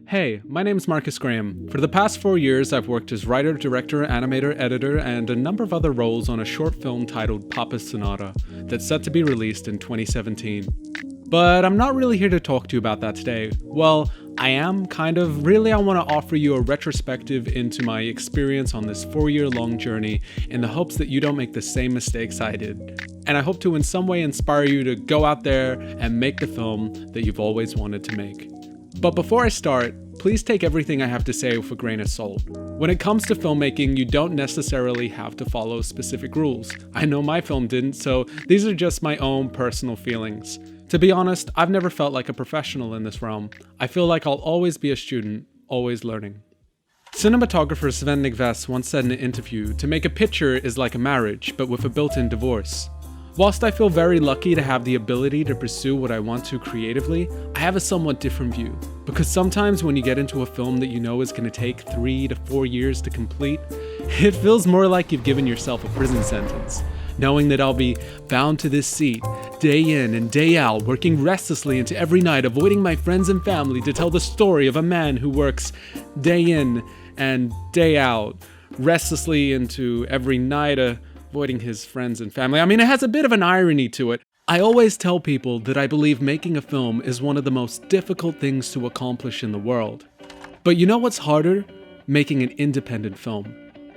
Hey, my name's Marcus Graham. For the past 4 years, I've worked as writer, director, animator, editor, and a number of other roles on a short film titled Papa's Sonata that's set to be released in 2017. But I'm not really here to talk to you about that today. Well, I am, kind of. Really, I want to offer you a retrospective into my experience on this 4-year-long journey in the hopes that you don't make the same mistakes I did. And I hope to in some way inspire you to go out there and make the film that you've always wanted to make. But before I start, please take everything I have to say with a grain of salt. When it comes to filmmaking, you don't necessarily have to follow specific rules. I know my film didn't, so these are just my own personal feelings. To be honest, I've never felt like a professional in this realm. I feel like I'll always be a student, always learning. Cinematographer Sven Nykvist once said in an interview, "To make a picture is like a marriage, but with a built-in divorce." Whilst I feel very lucky to have the ability to pursue what I want to creatively, I have a somewhat different view. Because sometimes when you get into a film that you know is going to take 3 to 4 years to complete, it feels more like you've given yourself a prison sentence. Knowing that I'll be bound to this seat, day in and day out, working restlessly into every night, avoiding my friends and family to tell the story of a man who works day in and day out, restlessly into every night, avoiding his friends and family. I mean, it has a bit of an irony to it. I always tell people that I believe making a film is one of the most difficult things to accomplish in the world. But you know what's harder? Making an independent film.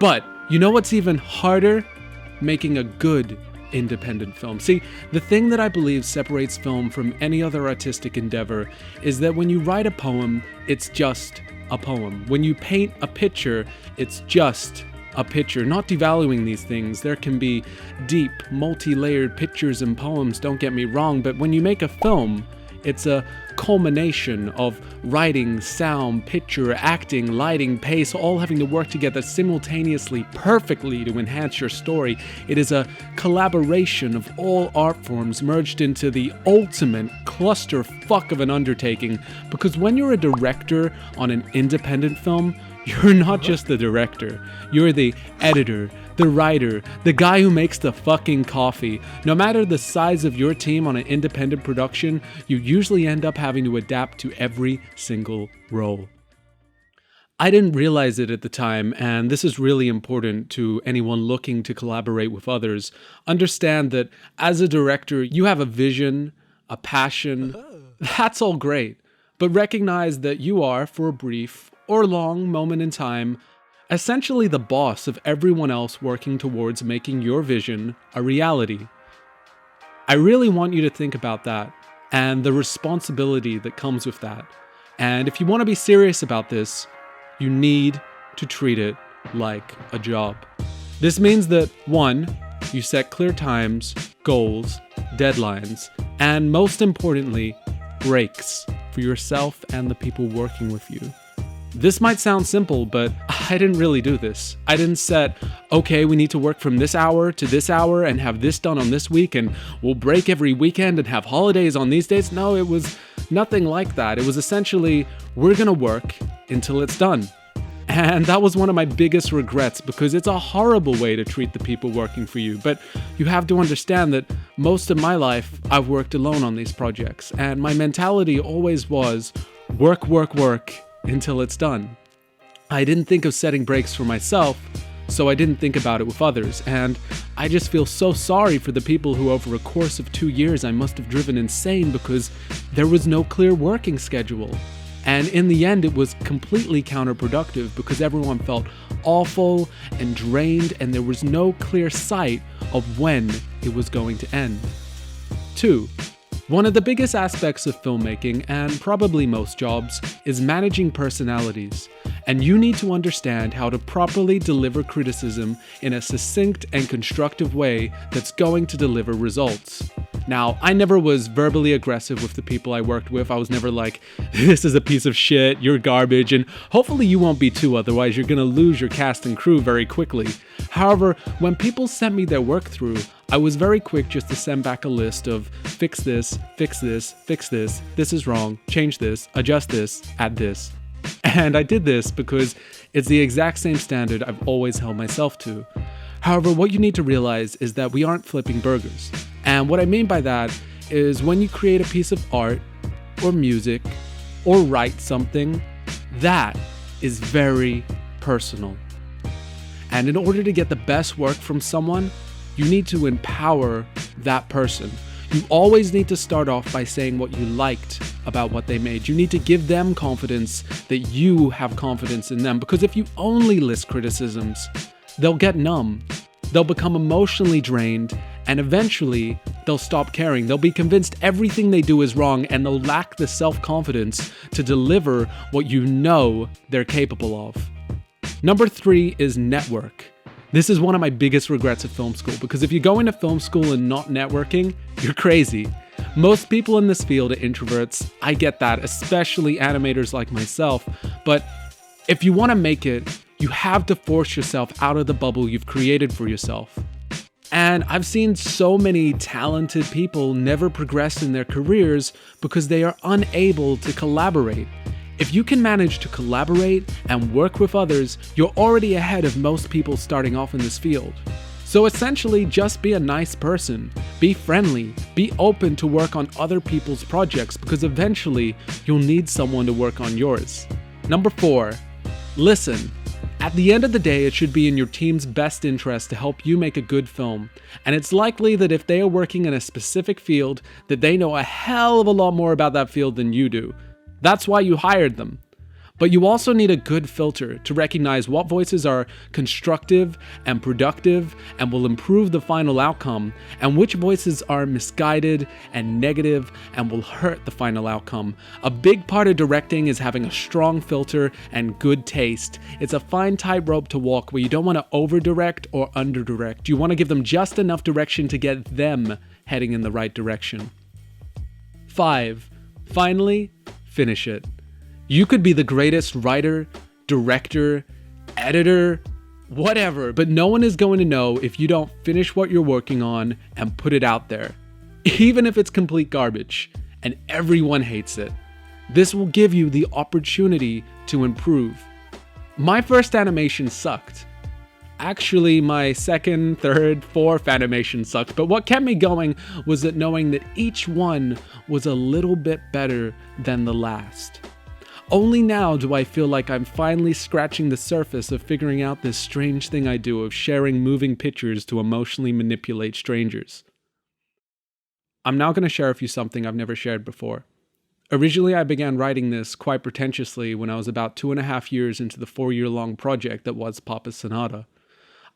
But you know what's even harder? Making a good independent film. See, the thing that I believe separates film from any other artistic endeavor is that when you write a poem, it's just a poem. When you paint a picture, it's just a picture. Not devaluing these things. There can be deep, multi-layered pictures and poems, don't get me wrong, but when you make a film, it's a culmination of writing, sound, picture, acting, lighting, pace, all having to work together simultaneously, perfectly to enhance your story. It is a collaboration of all art forms merged into the ultimate clusterfuck of an undertaking, because when you're a director on an independent film, you're not just the director, you're the editor, the writer, the guy who makes the fucking coffee. No matter the size of your team on an independent production, you usually end up having to adapt to every single role. I didn't realize it at the time, and this is really important to anyone looking to collaborate with others. Understand that as a director, you have a vision, a passion. That's all great. But recognize that you are, for a brief or long moment in time, essentially the boss of everyone else working towards making your vision a reality. I really want you to think about that and the responsibility that comes with that. And if you want to be serious about this, you need to treat it like a job. This means that 1, you set clear times, goals, deadlines, and most importantly, breaks for yourself and the people working with you. This might sound simple, but I didn't really do this. I didn't set, okay, we need to work from this hour to this hour and have this done on this week, and we'll break every weekend and have holidays on these days. No, it was nothing like that. It was essentially, we're gonna work until it's done. And that was one of my biggest regrets, because it's a horrible way to treat the people working for you. But you have to understand that most of my life, I've worked alone on these projects, and my mentality always was work, work, work, until it's done. I didn't think of setting breaks for myself, so I didn't think about it with others, and I just feel so sorry for the people who over a course of 2 years I must have driven insane because there was no clear working schedule. And in the end, it was completely counterproductive because everyone felt awful and drained, and there was no clear sight of when it was going to end. 2. One of the biggest aspects of filmmaking, and probably most jobs, is managing personalities. And you need to understand how to properly deliver criticism in a succinct and constructive way that's going to deliver results. Now, I never was verbally aggressive with the people I worked with. I was never like, this is a piece of shit, you're garbage, and hopefully you won't be too, otherwise you're gonna lose your cast and crew very quickly. However, when people sent me their work through, I was very quick just to send back a list of fix this, fix this, fix this, this is wrong, change this, adjust this, add this. And I did this because it's the exact same standard I've always held myself to. However, what you need to realize is that we aren't flipping burgers. And what I mean by that is when you create a piece of art or music or write something, That is very personal. And in order to get the best work from someone, you need to empower that person. You always need to start off by saying what you liked about what they made. You need to give them confidence that you have confidence in them, because if you only list criticisms, they'll get numb. They'll become emotionally drained, and eventually they'll stop caring. They'll be convinced everything they do is wrong, and they'll lack the self-confidence to deliver what you know they're capable of. Number 3 is network. This is one of my biggest regrets at film school, because if you go into film school and not networking, you're crazy. Most people in this field are introverts. I get that, especially animators like myself. But if you want to make it, you have to force yourself out of the bubble you've created for yourself. And I've seen so many talented people never progress in their careers because they are unable to collaborate. If you can manage to collaborate and work with others, you're already ahead of most people starting off in this field. So essentially, just be a nice person, be friendly, be open to work on other people's projects, because eventually you'll need someone to work on yours. Number 4, listen. At the end of the day, it should be in your team's best interest to help you make a good film. And it's likely that if they are working in a specific field, that they know a hell of a lot more about that field than you do. That's why you hired them. But you also need a good filter to recognize what voices are constructive and productive and will improve the final outcome, and which voices are misguided and negative and will hurt the final outcome. A big part of directing is having a strong filter and good taste. It's a fine tightrope to walk where you don't want to over-direct or under-direct. You want to give them just enough direction to get them heading in the right direction. 5. Finally, finish it. You could be the greatest writer, director, editor, whatever, but no one is going to know if you don't finish what you're working on and put it out there, even if it's complete garbage and everyone hates it. This will give you the opportunity to improve. My first animation sucked. Actually, my second, third, fourth animation sucked, but what kept me going was that knowing that each one was a little bit better than the last. Only now do I feel like I'm finally scratching the surface of figuring out this strange thing I do of sharing moving pictures to emotionally manipulate strangers. I'm now going to share with you something I've never shared before. Originally, I began writing this quite pretentiously when I was about 2.5 years into the 4-year-long project that was Papa's Sonata.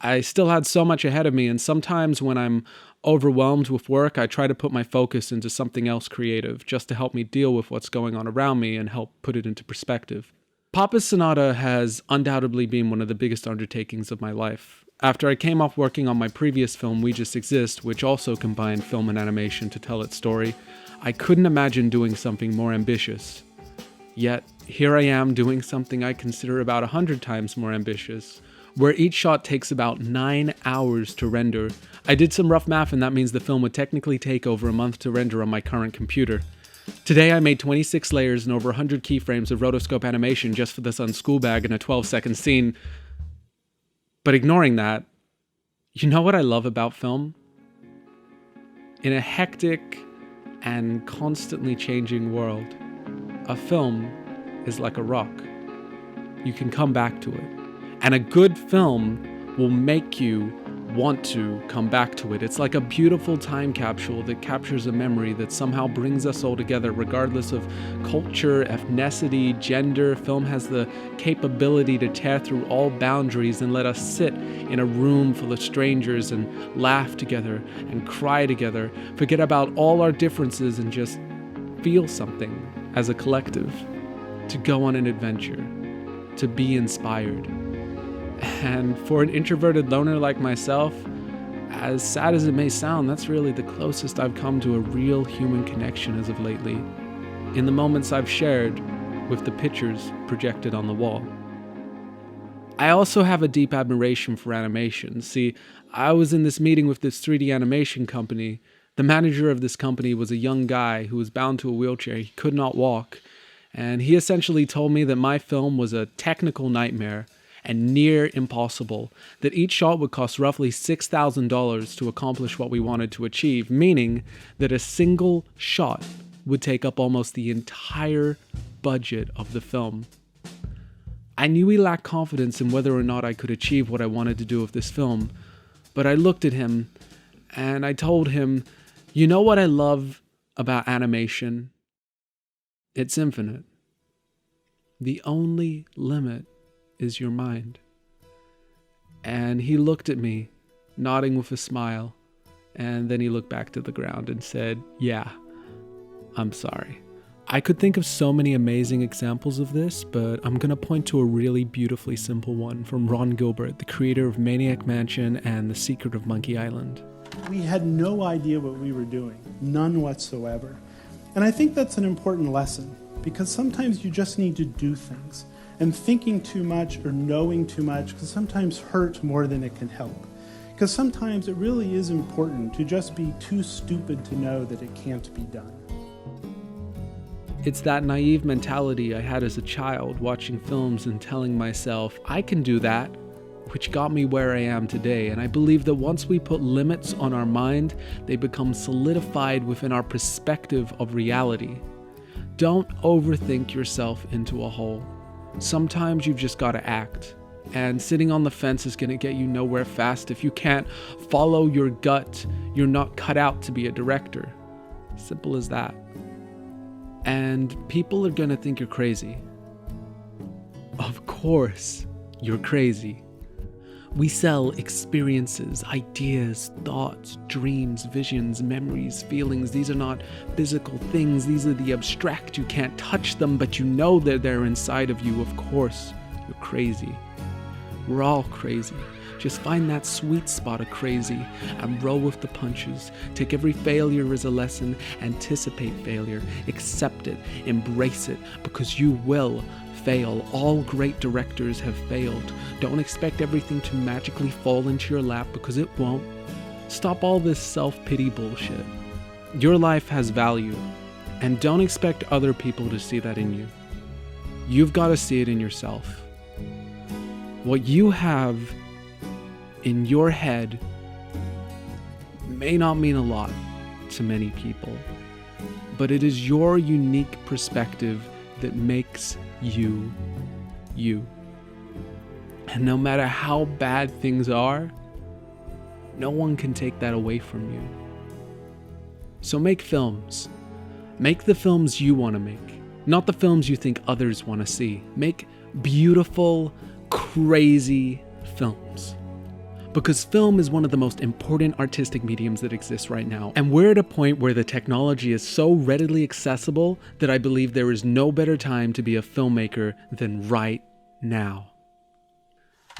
I still had so much ahead of me, and sometimes when I'm overwhelmed with work, I try to put my focus into something else creative, just to help me deal with what's going on around me and help put it into perspective. Papa's Sonata has undoubtedly been one of the biggest undertakings of my life. After I came off working on my previous film, We Just Exist, which also combined film and animation to tell its story, I couldn't imagine doing something more ambitious. Yet, here I am doing something I consider about 100 times more ambitious, where each shot takes about 9 hours to render. I did some rough math, and that means the film would technically take over a month to render on my current computer. Today I made 26 layers and over 100 keyframes of rotoscope animation just for the sun's school bag and a 12-second scene. But ignoring that, you know what I love about film? In a hectic and constantly changing world, a film is like a rock. You can come back to it. And a good film will make you want to come back to it. It's like a beautiful time capsule that captures a memory that somehow brings us all together, regardless of culture, ethnicity, gender. Film has the capability to tear through all boundaries and let us sit in a room full of strangers and laugh together and cry together, forget about all our differences and just feel something as a collective, to go on an adventure, to be inspired. And for an introverted loner like myself, as sad as it may sound, that's really the closest I've come to a real human connection as of lately, in the moments I've shared with the pictures projected on the wall. I also have a deep admiration for animation. See, I was in this meeting with this 3D animation company. The manager of this company was a young guy who was bound to a wheelchair. He could not walk. And he essentially told me that my film was a technical nightmare and near impossible, that each shot would cost roughly $6,000 to accomplish what we wanted to achieve, meaning that a single shot would take up almost the entire budget of the film. I knew he lacked confidence in whether or not I could achieve what I wanted to do with this film, but I looked at him and I told him, you know what I love about animation? It's infinite. The only limit is your mind. And he looked at me, nodding with a smile, and then he looked back to the ground and said, yeah, I'm sorry. I could think of so many amazing examples of this, but I'm gonna point to a really beautifully simple one from Ron Gilbert, the creator of Maniac Mansion and The Secret of Monkey Island. We had no idea what we were doing, none whatsoever. And I think that's an important lesson, because sometimes you just need to do things. And thinking too much or knowing too much can sometimes hurt more than it can help. Because sometimes it really is important to just be too stupid to know that it can't be done. It's that naive mentality I had as a child, watching films and telling myself, I can do that, which got me where I am today. And I believe that once we put limits on our mind, they become solidified within our perspective of reality. Don't overthink yourself into a hole. Sometimes you've just got to act. And sitting on the fence is going to get you nowhere fast. If you can't follow your gut, you're not cut out to be a director. Simple as that. And people are going to think you're crazy. Of course, you're crazy. We sell experiences, ideas, thoughts, dreams, visions, memories, feelings. These are not physical things. These are the abstract. You can't touch them, but you know that they're inside of you. Of course, you're crazy. We're all crazy. Just find that sweet spot of crazy and roll with the punches. Take every failure as a lesson. Anticipate failure. Accept it. Embrace it, because you will fail. All great directors have failed. Don't expect everything to magically fall into your lap, because it won't. Stop all this self-pity bullshit. Your life has value, and don't expect other people to see that in you. You've got to see it in yourself. What you have in your head may not mean a lot to many people, but it is your unique perspective that makes you, you. And no matter how bad things are, no one can take that away from you. So make films. Make the films you want to make, not the films you think others want to see. Make beautiful, crazy films. Because film is one of the most important artistic mediums that exists right now. And we're at a point where the technology is so readily accessible that I believe there is no better time to be a filmmaker than right now.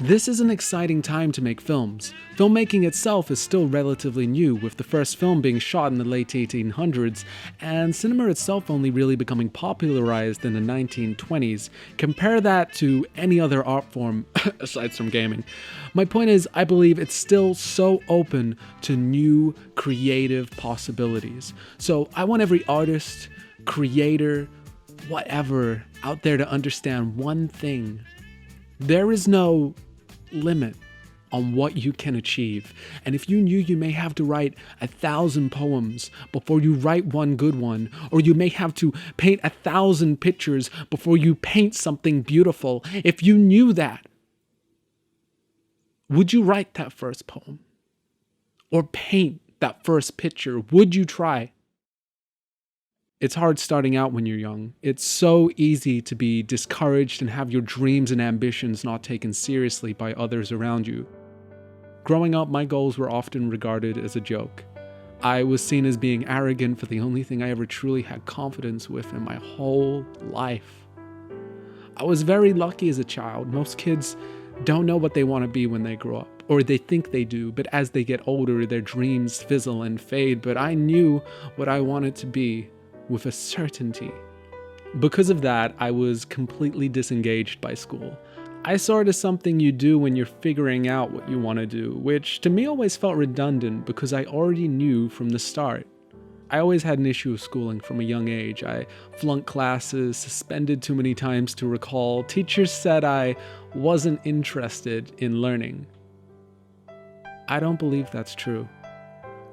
This is an exciting time to make films. Filmmaking itself is still relatively new, with the first film being shot in the late 1800s, and cinema itself only really becoming popularized in the 1920s. Compare that to any other art form, aside from gaming. My point is, I believe it's still so open to new creative possibilities. So I want every artist, creator, whatever, out there to understand one thing. There is no limit on what you can achieve. And if you knew you may have to write 1,000 poems before you write one good one, or you may have to paint 1,000 pictures before you paint something beautiful, if you knew that, would you write that first poem? Or paint that first picture? Would you try? It's hard starting out when you're young. It's so easy to be discouraged and have your dreams and ambitions not taken seriously by others around you. Growing up, my goals were often regarded as a joke. I was seen as being arrogant for the only thing I ever truly had confidence with in my whole life. I was very lucky as a child. Most kids don't know what they want to be when they grow up, or they think they do, but as they get older, their dreams fizzle and fade. But I knew what I wanted to be with a certainty. Because of that, I was completely disengaged by school. I saw it as something you do when you're figuring out what you want to do, which to me always felt redundant because I already knew from the start. I always had an issue with schooling from a young age. I flunked classes, suspended too many times to recall. Teachers said I wasn't interested in learning. I don't believe that's true.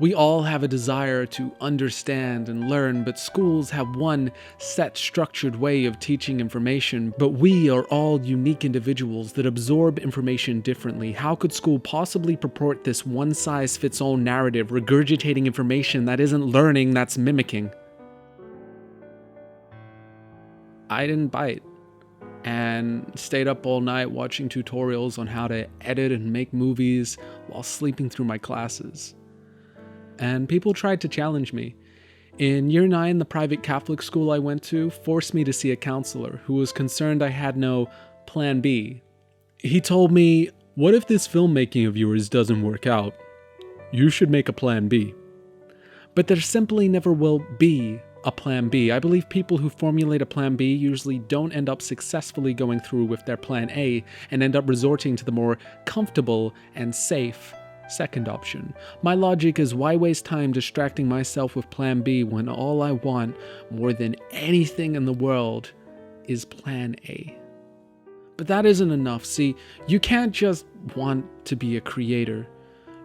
We all have a desire to understand and learn, but schools have one set structured way of teaching information, but we are all unique individuals that absorb information differently. How could school possibly purport this one-size-fits-all narrative, regurgitating information that isn't learning, that's mimicking? I didn't bite and stayed up all night watching tutorials on how to edit and make movies while sleeping through my classes. And people tried to challenge me. In year 9, the private Catholic school I went to forced me to see a counselor who was concerned I had no plan B. He told me, "What if this filmmaking of yours doesn't work out? You should make a plan B." But there simply never will be a plan B. I believe people who formulate a plan B usually don't end up successfully going through with their plan A and end up resorting to the more comfortable and safe second option. My logic is, why waste time distracting myself with plan B when all I want more than anything in the world is plan A? But that isn't enough. See, you can't just want to be a creator.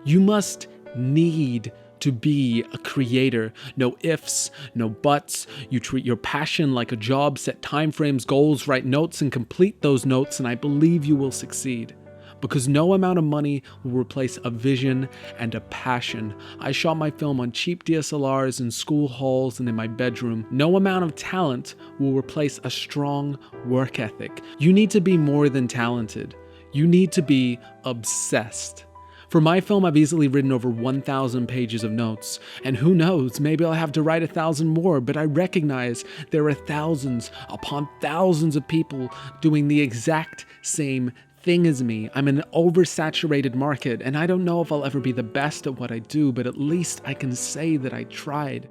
You must need to be a creator. No ifs, no buts. You treat your passion like a job, set timeframes, goals, write notes, and complete those notes, and I believe you will succeed. Because no amount of money will replace a vision and a passion. I shot my film on cheap DSLRs in school halls and in my bedroom. No amount of talent will replace a strong work ethic. You need to be more than talented. You need to be obsessed. For my film, I've easily written over 1,000 pages of notes, and who knows, maybe I'll have to write 1,000 more, but I recognize there are thousands upon thousands of people doing the exact same thing as me. I'm in an oversaturated market, and I don't know if I'll ever be the best at what I do, but at least I can say that I tried.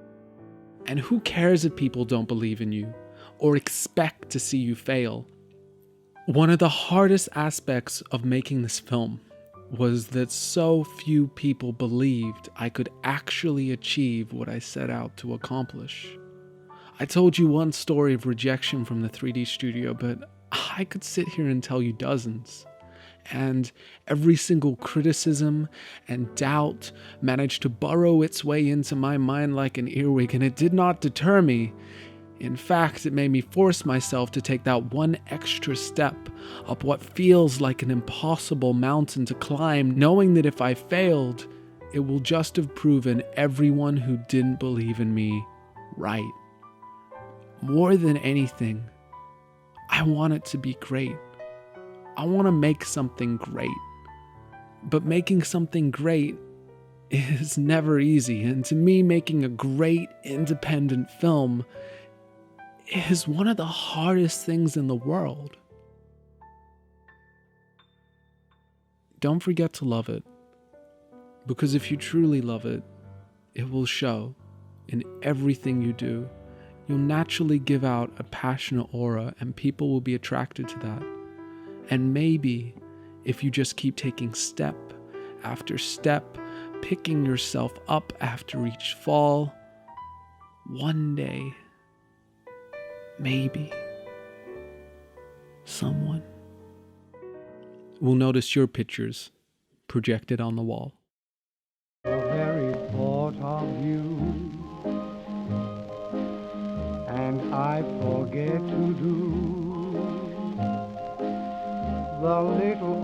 And who cares if people don't believe in you or expect to see you fail? One of the hardest aspects of making this film was that so few people believed I could actually achieve what I set out to accomplish. I told you one story of rejection from the 3D studio, but I could sit here and tell you dozens. And every single criticism and doubt managed to burrow its way into my mind like an earwig, and it did not deter me. In fact, it made me force myself to take that one extra step up what feels like an impossible mountain to climb, knowing that if I failed, it will just have proven everyone who didn't believe in me right. More than anything, I want it to be great. I want to make something great. But making something great is never easy, and to me, making a great independent film is one of the hardest things in the world. Don't forget to love it, because if you truly love it, it will show in everything you do. You'll naturally give out a passionate aura, and people will be attracted to that. And maybe if you just keep taking step after step, picking yourself up after each fall, one day, maybe someone will notice your pictures projected on the wall. The very thought of you, and I forget to do the little